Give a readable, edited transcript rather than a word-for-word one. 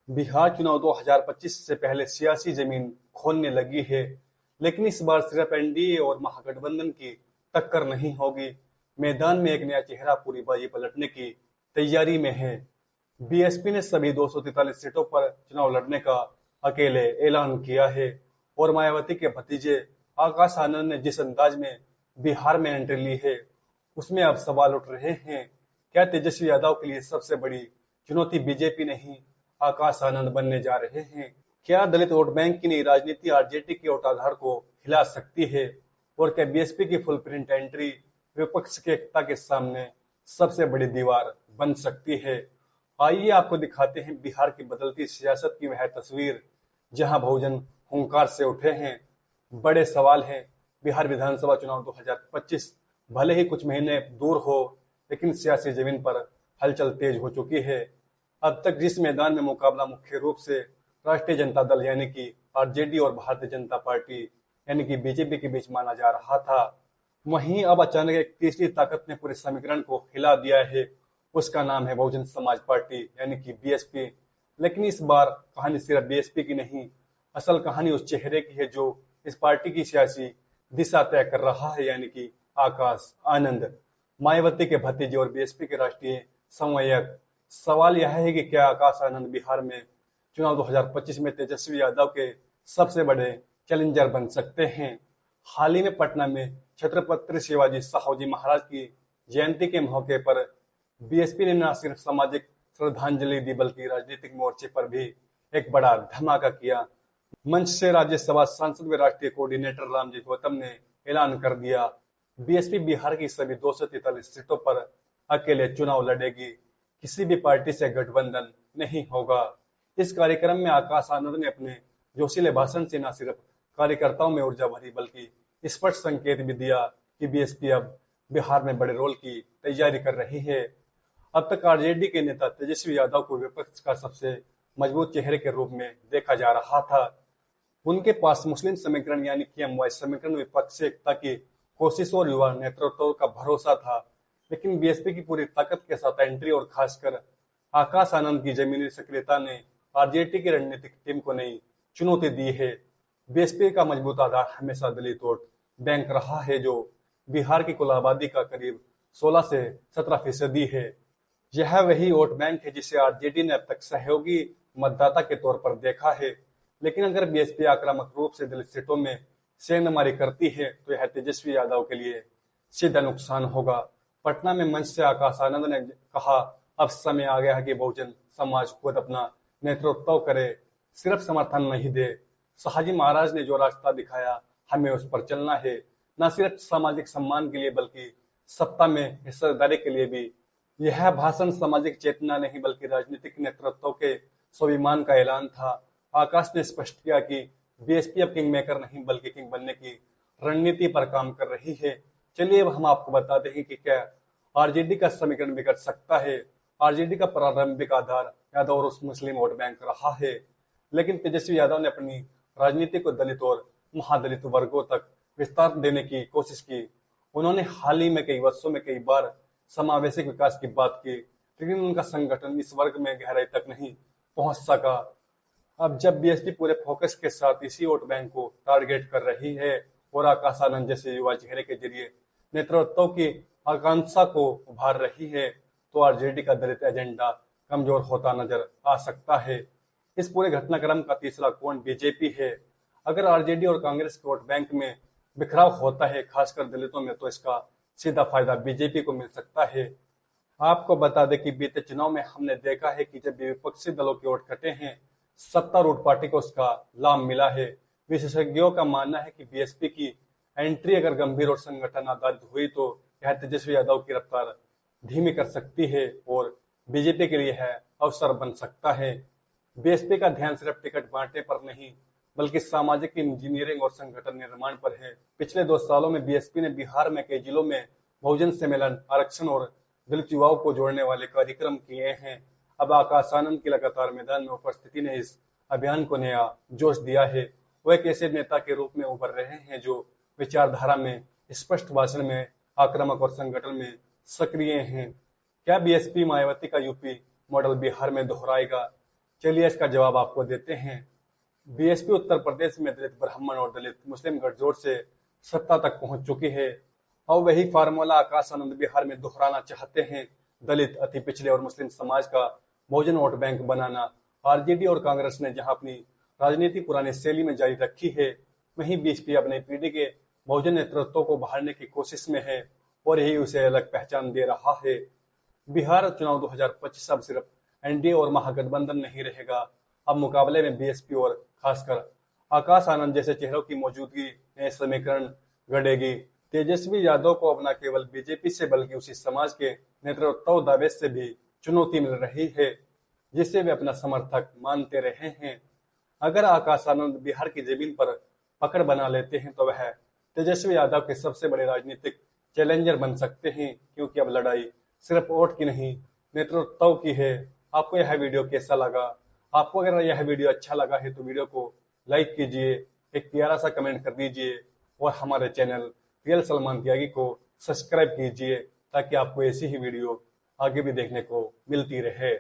बिहार चुनाव 2025 से पहले सियासी जमीन खोलने लगी है, लेकिन इस बार सिर्फ एनडीए और महागठबंधन की टक्कर नहीं होगी। मैदान में एक नया चेहरा पूरी बाजी पलटने की तैयारी में है। बीएसपी ने सभी 243 सीटों पर चुनाव लड़ने का अकेले ऐलान किया है और मायावती के भतीजे आकाश आनंद ने जिस अंदाज में बिहार में एंट्री ली है, उसमें अब सवाल उठ रहे हैं। क्या तेजस्वी यादव के लिए सबसे बड़ी चुनौती बीजेपी नहीं, आकाश आनंद बनने जा रहे हैं? क्या दलित वोट बैंक की नई राजनीति आरजेडी के वोट आधार को हिला सकती है? और क्या बीएसपी की फुल प्रिंट एंट्री विपक्ष की एकता के सामने सबसे बड़ी दीवार बन सकती है? आइए आपको दिखाते हैं बिहार की बदलती सियासत की वह तस्वीर जहां बहुजन हुंकार से उठे हैं। बड़े सवाल हैं। बिहार विधानसभा चुनाव 2025 भले ही कुछ महीने दूर हो, लेकिन सियासी जमीन पर हलचल तेज हो चुकी है। अब तक जिस मैदान में मुकाबला मुख्य रूप से राष्ट्रीय जनता दल यानी कि आरजेडी और भारतीय जनता पार्टी यानी कि बीजेपी के बीच माना जा रहा था, वहीं अब अचानक एक तीसरी ताकत ने पूरे समीकरण को हिला दिया है। उसका नाम है बहुजन समाज पार्टी यानी कि बीएसपी। लेकिन इस बार कहानी सिर्फ बीएसपी की नहीं, असल कहानी उस चेहरे की है जो इस पार्टी की सियासी दिशा तय कर रहा है, यानी कि आकाश आनंद, मायावती के भतीजे और बीएसपी के राष्ट्रीय समन्वयक। सवाल यह है कि क्या आकाश आनंद बिहार में चुनाव 2025 में तेजस्वी यादव के सबसे बड़े चैलेंजर बन सकते हैं? हाल ही में पटना में छत्रपति शिवाजी साहूजी महाराज की जयंती के मौके पर बीएसपी ने न सिर्फ सामाजिक श्रद्धांजलि दी, बल्कि राजनीतिक मोर्चे पर भी एक बड़ा धमाका किया। मंच से राज्यसभा सांसद व राष्ट्रीय कोऑर्डिनेटर रामजीत गौतम ने ऐलान कर दिया, बीएसपी बिहार की सभी 243 सीटों पर अकेले चुनाव लड़ेगी, किसी भी पार्टी से गठबंधन नहीं होगा। इस कार्यक्रम में आकाश आनंद ने अपने जोशीले भाषण से न सिर्फ कार्यकर्ताओं में ऊर्जा भरी, बल्कि स्पष्ट संकेत भी दिया कि बीएसपी अब बिहार में बड़े रोल की तैयारी कर रही है। अब तक आरजेडी के नेता तेजस्वी यादव को विपक्ष का सबसे मजबूत चेहरे के रूप में देखा जा रहा था। उनके पास मुस्लिम समीकरण यानी कि एमवाई समीकरण, विपक्ष से एकता की कोशिश और युवा नेतृत्व का भरोसा था। लेकिन बीएसपी की पूरी ताकत के साथ एंट्री और खासकर आकाश आनंद की जमीनी सक्रियता ने आरजेडी की रणनीतिक टीम को नई चुनौती दी है। बीएसपी का मजबूत आधार हमेशा दलित वोट बैंक रहा है, जो बिहार की कुल आबादी का करीब 16 से 17% है। यह वही वोट बैंक है जिसे आरजेडी ने अब तक सहयोगी मतदाता के तौर पर देखा है। लेकिन अगर बीएसपी आक्रामक रूप से दलित सीटों में सेंधमारी करती है, तो यह तेजस्वी यादव के लिए सीधा नुकसान होगा। पटना में मंच से आकाश आनंद ने कहा, अब समय आ गया है कि बहुजन समाज खुद अपना नेतृत्व करे, सिर्फ समर्थन नहीं दे। शाहजी महाराज ने जो रास्ता दिखाया, हमें उस पर चलना है, न सिर्फ सामाजिक सम्मान के लिए बल्कि सत्ता में हिस्सेदारी के लिए भी। यह भाषण सामाजिक चेतना नहीं बल्कि राजनीतिक नेतृत्व के स्वाभिमान का ऐलान था। आकाश ने स्पष्ट किया कि बीएसपी अब किंग मेकर नहीं बल्कि किंग बनने की रणनीति पर काम कर रही है। चलिए अब हम आपको बताते हैं कि क्या आरजेडी का समीकरण बिगड़ सकता है। आरजेडी का प्रारंभिक आधार यादव और मुस्लिम वोट बैंक रहा है, लेकिन तेजस्वी यादव ने अपनी राजनीति को दलित और महादलित वर्गों तक विस्तार देने की कोशिश की। उन्होंने हाल ही में कई वर्षों में कई बार समावेशी विकास की बात की, लेकिन उनका संगठन इस वर्ग में गहराई तक नहीं पहुंच सका। अब जब बीएसपी पूरे फोकस के साथ इसी वोट बैंक को टारगेट कर रही है और आकाश आनंद जैसे युवा चेहरे के जरिए नेतृत्व की आकांक्षा को उभार रही है, तो आरजेडी का दलित एजेंडा कमजोर होता नजर आ सकता है। इस पूरे घटनाक्रम का तीसरा कोण बीजेपी है। अगर आरजेडी और कांग्रेस के वोट बैंक में बिखराव होता है, खासकर दलितों में, तो इसका सीधा फायदा बीजेपी को मिल सकता है। आपको बता दें कि बीते चुनाव में हमने देखा है कि जब विपक्षी दलों के वोट कटे हैं, सत्तारूढ़ पार्टी को उसका लाभ मिला है। विशेषज्ञों का मानना है कि बीएसपी की एंट्री अगर गंभीर और संगठन आधारित हुई, तो यह तेजस्वी यादव की रफ्तार धीमी कर सकती है और बीजेपी के लिए है अवसर बन सकता है। बीएसपी का ध्यान सिर्फ टिकट बांटने पर नहीं बल्कि सामाजिक इंजीनियरिंग और संगठन निर्माण पर है। पिछले 2 सालों में बीएसपी ने बिहार में कई जिलों में बहुजन सम्मेलन, आरक्षण और दलित युवाओं को जोड़ने वाले कार्यक्रम किए हैं। अब आकाश आनंद की लगातार मैदान में उपस्थिति ने इस अभियान को नया जोश दिया है। वो एक ऐसे नेता के रूप में उभर रहे हैं जो विचारधारा में, स्पष्ट भाषण में, आक्रामक और संगठन में सक्रिय हैं। क्या बीएसपी मायावती का यूपी मॉडल बिहार में दोहराएगा? चलिए इसका जवाब आपको देते हैं। बीएसपी उत्तर प्रदेश में दलित ब्राह्मण और दलित मुस्लिम गठजोड़ से सत्ता तक पहुंच चुकी है और वही फार्मूला आकाश आनंद बिहार में दोहराना चाहते हैं। दलित, अति पिछड़े और मुस्लिम समाज का बहुजन वोट बैंक बनाना। आरजेडी और कांग्रेस ने जहां अपनी राजनीति पुरानी शैली में जारी रखी है, वहीं बीएसपी अपने पीढ़ी के बहुजन नेतृत्व को बहारने की कोशिश में है और यही उसे अलग पहचान दे रहा है। बिहार चुनाव 2025 अब सिर्फ एनडीए और महागठबंधन नहीं रहेगा। अब मुकाबले में बीएसपी और खासकर आकाश आनंद जैसे चेहरों की मौजूदगी नए समीकरण गढ़ेगी। तेजस्वी यादव को अब न केवल बीजेपी से बल्कि उसी समाज के नेतृत्व दावे से भी चुनौती मिल रही है, जिसे वे अपना समर्थक मानते रहे हैं। अगर आकाश आनंद बिहार की जमीन पर पकड़ बना लेते हैं तो वह तेजस्वी यादव के सबसे बड़े राजनीतिक चैलेंजर बन सकते हैं, क्योंकि अब लड़ाई सिर्फ वोट की नहीं, नेतृत्व की है। आपको यह वीडियो कैसा लगा? आपको अगर यह वीडियो अच्छा लगा है तो वीडियो को लाइक कीजिए, एक प्यारा सा कमेंट कर दीजिए और हमारे चैनल रियल सलमान त्यागी को सब्सक्राइब कीजिए ताकि आपको ऐसी ही वीडियो आगे भी देखने को मिलती रहे।